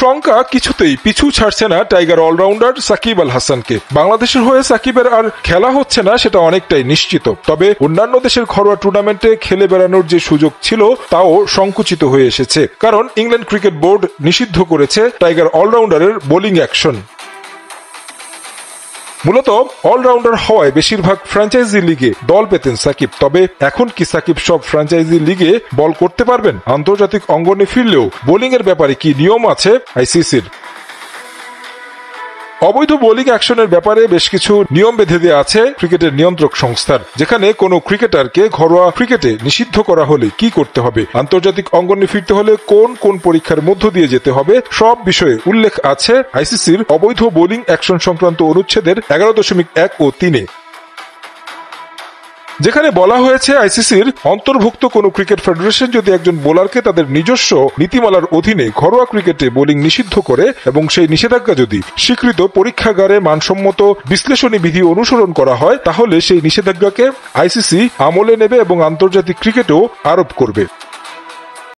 শঙ্কা কিছুতেই পিছু ছাড়ছে না টাইগার অলরাউন্ডার সাকিব আল হাসানকে। বাংলাদেশের হয়ে সাকিবের আর খেলা হচ্ছে না সেটা অনেকটাই নিশ্চিত। তবে অন্যান্য দেশের ঘরোয়া টুর্নামেন্টে খেলে বেড়ানোর যে সুযোগ ছিল তাও সংকুচিত হয়ে এসেছে, কারণ ইংল্যান্ড ক্রিকেট বোর্ড নিষিদ্ধ করেছে টাইগার অলরাউন্ডারের বোলিং অ্যাকশন। মূলত অলরাউন্ডার হওয়ায় বেশিরভাগ ফ্র্যাঞ্চাইজি লিগে দল পেতেন সাকিব। তবে এখন কি সাকিব সব ফ্র্যাঞ্চাইজি লিগে বল করতে পারবেন? আন্তর্জাতিক অঙ্গনে ফিরলেও বোলিং এর ব্যাপারে কি নিয়ম আছে আইসিসির? অবৈধ বোলিং অ্যাকশনের ব্যাপারে বেশ কিছু নিয়ম বেঁধে দেওয়া আছে ক্রিকেটের নিয়ন্ত্রক সংস্থার, যেখানে কোনো ক্রিকেটারকে ঘরোয়া ক্রিকেটে নিষিদ্ধ করা হলে কি করতে হবে, আন্তর্জাতিক অঙ্গনে ফিরতে হলে কোন কোন পরীক্ষার মধ্য দিয়ে যেতে হবে, সব বিষয়ে উল্লেখ আছে আইসিসির অবৈধ বোলিং অ্যাকশন সংক্রান্ত অনুচ্ছেদের 11.1 ও 3-এ। যেখানে বলা হয়েছে আইসিসির অন্তর্ভুক্ত কোন ক্রিকেট ফেডারেশন যদি একজন বোলারকে তাদের নিজস্ব নীতিমালার অধীনে ঘরোয়া ক্রিকেটে বোলিং নিষিদ্ধ করে এবং সেই নিষেধাজ্ঞা যদি স্বীকৃত পরীক্ষাগারে মানসম্মত বিশ্লেষণী বিধি অনুসরণ করা হয়, তাহলে সেই নিষেধাজ্ঞাকে আইসিসি আমলে নেবে এবং আন্তর্জাতিক ক্রিকেটেও আরোপ করবে।